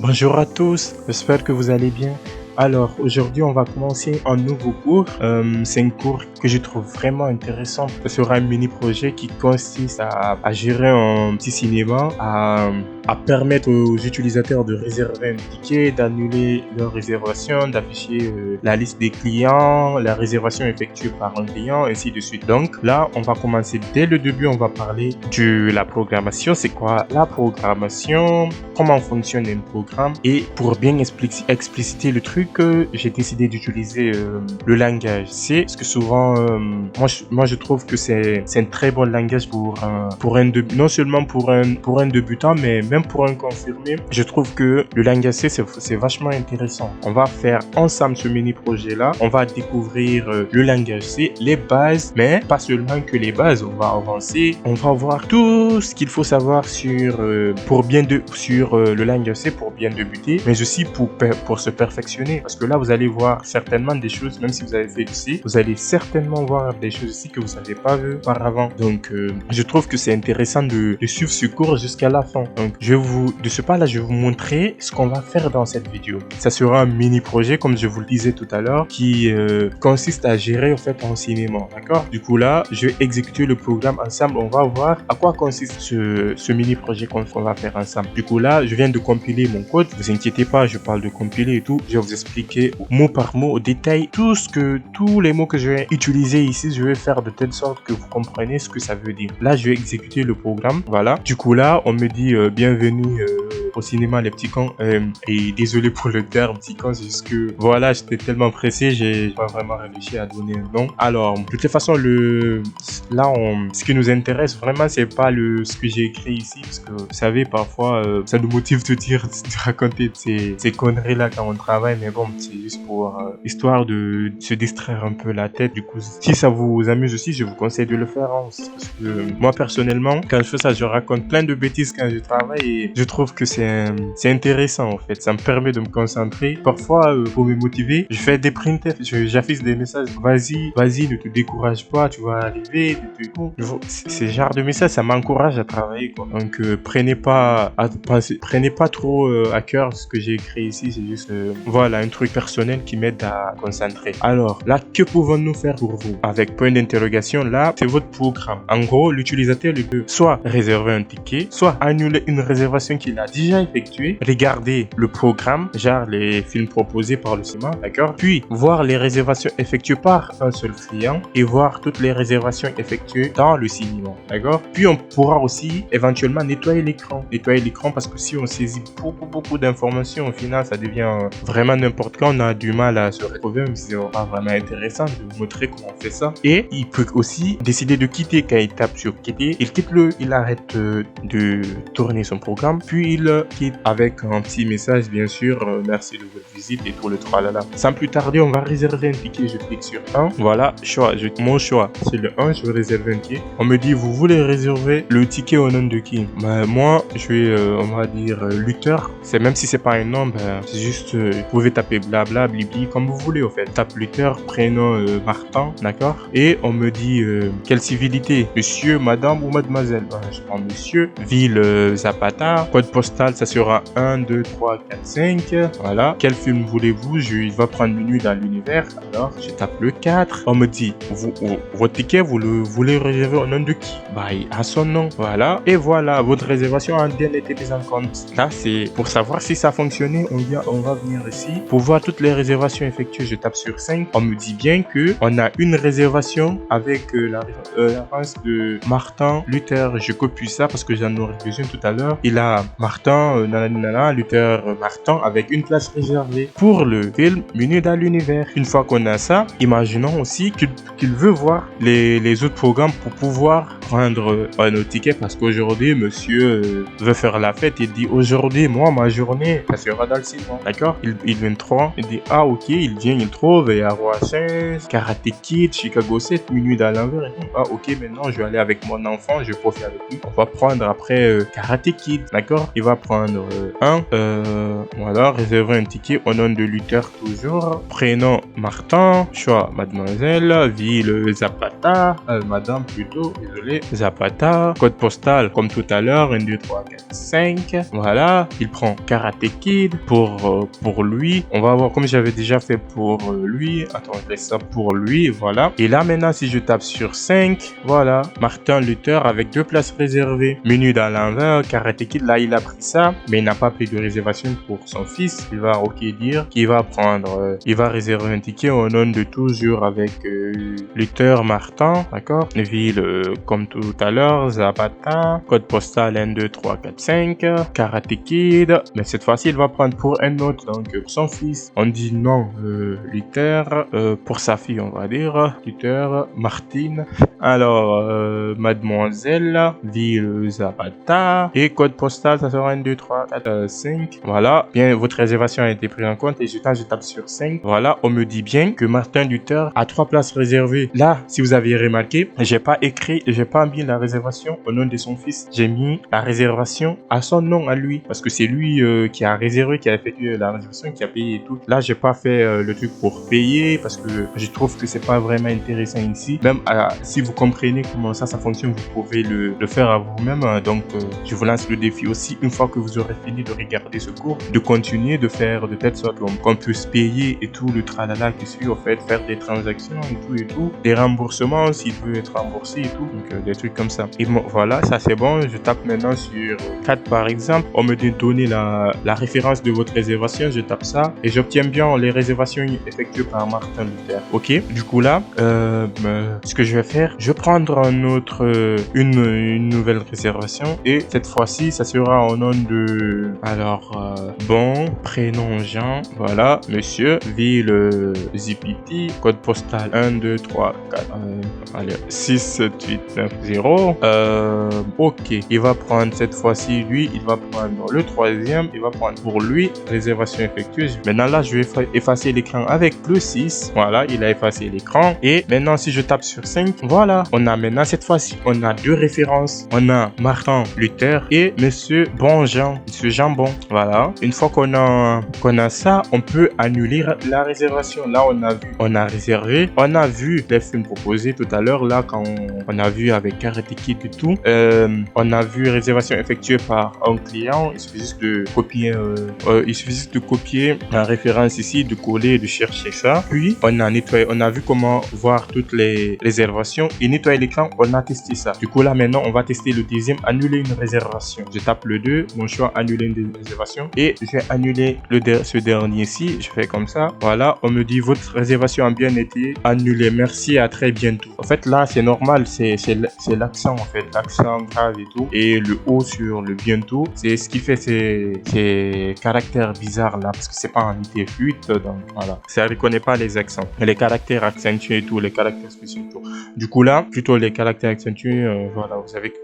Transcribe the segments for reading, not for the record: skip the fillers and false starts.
Bonjour à tous, j'espère que vous allez bien. Alors, aujourd'hui, on va commencer un nouveau cours. C'est un cours que je trouve vraiment intéressant. Ce sera un mini-projet qui consiste à gérer un petit cinéma, à permettre aux utilisateurs de réserver un ticket, d'annuler leur réservation, d'afficher la liste des clients, la réservation effectuée par un client, ainsi de suite. Donc là, on va commencer dès le début, on va parler de la programmation. C'est quoi la programmation? Comment fonctionne un programme? Et pour bien expliciter le truc, j'ai décidé d'utiliser le langage C, parce que souvent, moi je trouve que c'est un très bon langage non seulement pour un débutant, mais même pour un confirmé. Je trouve que le langage C, c'est vachement intéressant. On va faire ensemble ce mini-projet-là. On va découvrir le langage C, les bases, mais pas seulement que les bases. On va avancer. On va voir tout ce qu'il faut savoir sur le langage C pour bien débuter, mais aussi pour se perfectionner. Parce que là, vous allez voir certainement des choses, même si vous avez fait du C, vous allez certainement voir des choses aussi que vous n'avez pas vues auparavant. Donc, je trouve que c'est intéressant de suivre ce cours jusqu'à la fin. Donc, de ce pas-là, je vais vous montrer ce qu'on va faire dans cette vidéo. Ça sera un mini-projet, comme je vous le disais tout à l'heure, qui consiste à gérer en fait un cinéma. D'accord? Du coup, là, je vais exécuter le programme ensemble. On va voir à quoi consiste ce mini-projet qu'on va faire ensemble. Du coup, là, je viens de compiler mon code. Vous inquiétez pas, je parle de compiler et tout. Je vais vous expliquer mot par mot, au détail, tous les mots que je vais utiliser ici. Je vais faire de telle sorte que vous compreniez ce que ça veut dire. Là, je vais exécuter le programme. Voilà. Du coup, là, on me dit bienvenue au cinéma Les Petits Cons. Et désolé pour le terme petit con, c'est juste que voilà, j'étais tellement pressé, j'ai pas vraiment réfléchi à donner un nom. Alors, de toute façon, ce qui nous intéresse vraiment, c'est pas ce que j'ai écrit ici, parce que vous savez, parfois, ça nous motive de raconter ces conneries-là quand on travaille, mais bon, c'est juste pour histoire de se distraire un peu la tête. Du coup, si ça vous amuse aussi, je vous conseille de le faire, hein, aussi, parce que moi, personnellement, quand je fais ça, je raconte plein de bêtises quand je travaille et je trouve que c'est intéressant, en fait. Ça me permet de me concentrer. Parfois, pour me motiver, je fais des printf, j'affiche des messages. Vas-y, ne te décourage pas, tu vas arriver. Ce genre de messages, ça m'encourage à travailler, quoi. Donc, prenez pas trop à cœur ce que j'ai écrit ici. C'est juste, voilà, un truc personnel qui m'aide à concentrer. Alors, là, que pouvons-nous faire pour vous? Avec point d'interrogation, là, c'est votre programme. En gros, l'utilisateur peut soit réserver un ticket, soit annuler une réservation qu'il a déjà effectuée, regarder le programme, genre les films proposés par le cinéma, d'accord? Puis, voir les réservations effectuées par un seul client et voir toutes les réservations effectuées dans le cinéma, d'accord? Puis, on pourra aussi éventuellement nettoyer l'écran. Nettoyer l'écran parce que si on saisit beaucoup d'informations, au final, ça devient vraiment n'importe quoi. On a du mal à se retrouver, même si c'est pas vraiment intéressant de vous montrer comment on fait ça. Et il peut aussi décider de quitter. Quand il tape sur quitter, il arrête de tourner son programme, puis il quitte avec un petit message, bien sûr, merci de votre visite et tout le tralala. Sans plus tarder, on va réserver un ticket. Je clique sur 1. Voilà, mon choix, c'est le 1. Je vais réserver un ticket. On me dit, vous voulez réserver le ticket au nom de qui? Moi, je vais, on va dire, Luther. Même si c'est pas un nom, c'est juste, vous pouvez taper blabla, blibli, comme vous voulez, en fait. Tape Luther, prénom Martin, d'accord? Et on me dit, quelle civilité? Monsieur, madame ou mademoiselle? Je prends monsieur. Ville, Zapata. Code postal, ça sera 1, 2, 3, 4, 5. Voilà. Quel film voulez-vous? Je vais prendre Minuit dans l'univers. Alors, je tape le 4. On me dit, votre ticket, vous le voulez réserver au nom de qui? À son nom. Voilà. Et voilà, votre réservation a bien été prise en compte. Là, c'est pour savoir si ça a fonctionné. On va venir ici. Pour voir toutes les réservations effectuées, je tape sur 5. On me dit bien que on a une réservation avec la race de Martin Luther. Je copie ça parce que j'en aurais besoin tout à l'heure. Il a Martin, Luther Martin avec une place réservée pour le film Minuit dans l'univers. Une fois qu'on a ça, imaginons aussi qu'il veut voir les autres programmes pour pouvoir prendre nos tickets parce qu'aujourd'hui, monsieur veut faire la fête. Il dit aujourd'hui, moi, ma journée, ça sera dans le cinéma. D'accord? Il vient 3. Il dit, ah, ok, il vient, il trouve, et Roi 16, Karate Kid, Chicago 7, Minuit dans l'envers. Ah, ok, maintenant, je vais aller avec mon enfant, je vais profiter avec lui. On va prendre après Karate Kid. D'accord? Il va prendre voilà, réserver un ticket au nom de Luther toujours. Prénom Martin, choix mademoiselle, ville Zapata, madame plutôt, désolé, Zapata. Code postal comme tout à l'heure, 1, 2, 3, 4, 5. Voilà, il prend Karate Kid pour lui. On va voir comme j'avais déjà fait pour lui. Attends, je laisse ça pour lui, voilà. Et là maintenant, si je tape sur 5, voilà, Martin Luther avec 2 places réservées. Menu dans l'envers, Karate Kid, là il a pris ça, mais il n'a pas pris de réservation pour son fils. Il va ok dire qu'il va prendre, il va réserver un ticket au nom de toujours avec Luther Martin, d'accord. Ville comme tout à l'heure, Zapata, code postal 1, 2, 3, 4, 5, Karate Kid, mais cette fois-ci il va prendre pour un autre, donc pour son fils. On dit non, Luther, pour sa fille on va dire, Luther Martine. Alors, mademoiselle, ville Zapata, et code postal, ça sera 1, 2, 3, 4, 5. Voilà, bien, votre réservation a été prise en compte, et je tape sur 5. Voilà, on me dit bien que Martin Luther a 3 places réservées. Là, si vous avez remarqué, j'ai pas mis la réservation au nom de son fils. J'ai mis la réservation à son nom à lui, parce que c'est lui qui a réservé, qui a effectué la réservation, qui a payé et tout. Là, j'ai pas fait le truc pour payer, parce que je trouve que c'est pas vraiment intéressant ici. Même si vous comprenez comment ça fonctionne, vous pouvez le faire à vous-même. Donc, je vous lance le défi aussi, une fois que vous aurez fini de regarder ce cours, de continuer de faire de telle sorte qu'on puisse payer et tout le tralala qui suit, au fait, faire des transactions et tout, des remboursements s'il veut être remboursé et tout, donc des trucs comme ça. Et bon, voilà, ça c'est bon. Je tape maintenant sur 4 par exemple. On me donne la référence de votre réservation, je tape ça et j'obtiens bien les réservations effectuées par Martin Luther. Ok, du coup là, ce que je vais faire, je vais prendre une nouvelle réservation et cette fois-ci, ça sera au nom de, alors, bon, prénom Jean, voilà, monsieur, ville Zipiti, code postal 1, 2, 3, 4, allez, 6, 7, 8, 9, 0. Ok, il va prendre cette fois-ci, lui, il va prendre le troisième, il va prendre pour lui, réservation effectuée. Maintenant là, je vais effacer l'écran avec le 6. Voilà, il a effacé l'écran. Et maintenant, si je tape sur 5, voilà, on a maintenant cette fois-ci, on a 2 références. On a Martin Luther et Monsieur Bonjean, Monsieur Jambon. Voilà, une fois qu'on a ça, on peut annuler la réservation. Là, on a réservé, on a vu les films proposés tout à l'heure. Là, quand on a vu avec Karate Kid et tout, on a vu réservation effectuée par un client. Il suffit juste de copier la référence ici, de coller et de chercher ça. Puis on a nettoyé, on a vu comment voir toutes les réservations et nettoyer l'écran. On a testé ça. Du coup là maintenant on va tester le deuxième, annuler une réservation. Je tape le 2, mon choix annuler une réservation et je vais annuler ce dernier-ci. Je fais comme ça. Voilà, on me dit votre réservation a bien été annulée. Merci, à très bientôt. En fait là c'est normal, c'est l'accent en fait, l'accent grave et tout, et le haut sur le bientôt, c'est ce qui fait ces caractères bizarres là, parce que c'est pas en IT8, donc voilà, ça reconnaît pas les accents, les caractères accentués et tout, les caractères spéciaux et tout. Du coup là, plutôt les caractères accentués, voilà,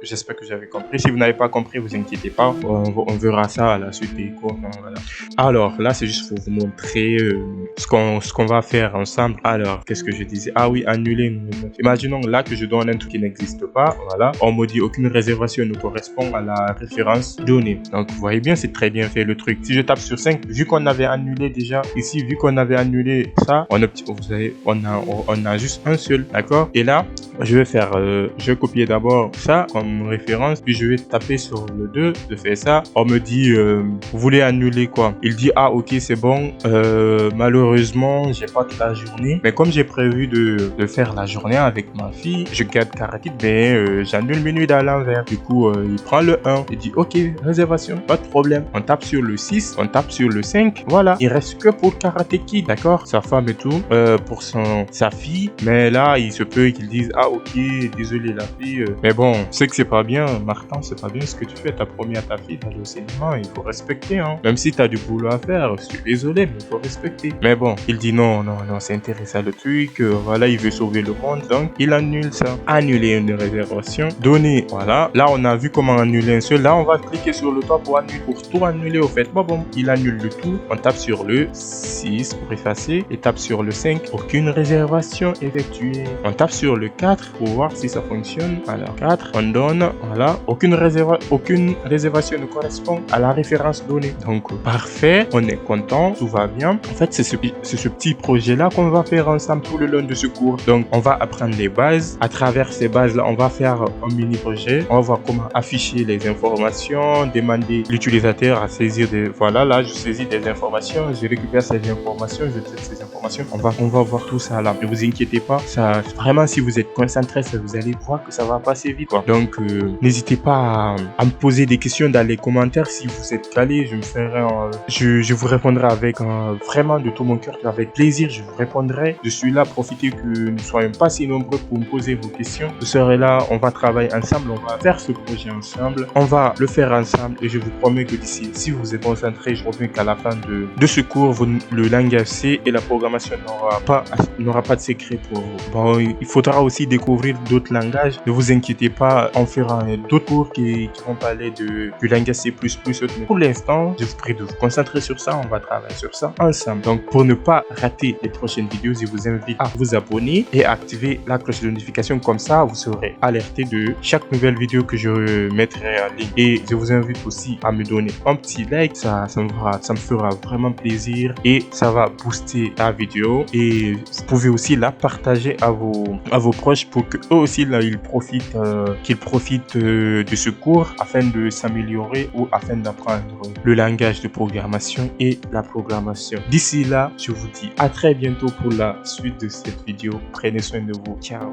j'espère que vous avez compris. Si vous n'avez pas compris, vous inquiétez pas, on verra ça à la suite des cours. Voilà. Alors là, c'est juste pour vous montrer ce qu'on va faire ensemble. Alors, qu'est-ce que je disais? Ah oui, annuler. Imaginons là que je donne un truc qui n'existe pas. Voilà, on me dit aucune réservation ne correspond à la référence donnée. Donc, vous voyez bien, c'est très bien fait le truc. Si je tape sur 5, vu qu'on avait annulé déjà ici, vu qu'on avait annulé ça, on a juste un seul, d'accord? Et là, je vais copier d'abord ça comme référence, puis je vais taper sur le 2, je fais ça. On me dit, vous voulez annuler quoi? Il dit, ah ok, c'est bon, malheureusement, j'ai pas toute la journée, mais comme j'ai prévu de faire la journée avec ma fille, je garde Karate, ben j'annule minuit à l'envers. Du coup, il prend le 1, il dit, ok, réservation, pas de problème. On tape sur le 6, on tape sur le 5, voilà, il reste que pour Karate Kid, d'accord? Sa femme et tout, pour sa fille, mais là, il se peut qu'ils disent, ah ok, désolé la fille, mais bon, je sais que c'est pas bien, Martin, c'est pas bien ce que tu fais, t'as promis à ta fille d'aller au cinéma, il faut respecter, hein. Même si t'as du boulot à faire, je suis désolé, mais il faut respecter. Mais bon, il dit non, c'est intéressant le truc, voilà, il veut sauver le monde, donc il annule ça. Annuler une réservation, donner, voilà. Là, on a vu comment annuler un seul, là, on va cliquer sur le toit pour tout annuler au fait. Bon, il annule le tout, on tape sur le 6 pour effacer, et tape sur le 5, aucune réservation effectuée. On tape sur le 4 pour voir si ça fonctionne. Alors 4, on donne, voilà, aucune réservation ne correspond à la référence donnée. Donc parfait, on est content. content, tout va bien. En fait, c'est ce petit projet-là qu'on va faire ensemble tout le long de ce cours. Donc, on va apprendre les bases. À travers ces bases-là, on va faire un mini-projet. On va voir comment afficher les informations, demander l'utilisateur à saisir des... Voilà, là, je saisis des informations, je récupère ces informations, je traite ces informations. On va voir tout ça là. Ne vous inquiétez pas. Ça, vraiment, si vous êtes concentré, vous allez voir que ça va passer vite, quoi. Donc, n'hésitez pas à me poser des questions dans les commentaires. Si vous êtes calé, je vous répondrai avec vraiment de tout mon cœur, avec plaisir. Je vous répondrai. Je suis là. Profitez que nous ne soyons pas si nombreux pour me poser vos questions. Je serai là. On va travailler ensemble. On va faire ce projet ensemble. On va le faire ensemble et je vous promets que d'ici, si vous êtes concentré, je reviens qu'à la fin de ce cours, le langage C et la programmation n'aura pas de secret pour vous. Bon, il faudra aussi découvrir d'autres langages. Ne vous inquiétez pas, on fera d'autres cours qui vont parler du langage C++. Mais pour l'instant, je vous prie de vous concentrer sur ça. On va travailler sur ça ensemble. Donc, pour ne pas rater les prochaines vidéos, je vous invite à vous abonner et activer la cloche de notification. Comme ça, vous serez alerté de chaque nouvelle vidéo que je mettrai en ligne. Et je vous invite aussi à me donner un petit like. Ça me fera vraiment plaisir et ça va booster la vidéo. Et vous pouvez aussi la partager à vos proches pour que eux aussi là qu'ils profitent de ce cours afin de s'améliorer ou afin d'apprendre le langage de programmation et la programmation. D'ici là, je vous dis à très bientôt pour la suite de cette vidéo. Prenez soin de vous. Ciao.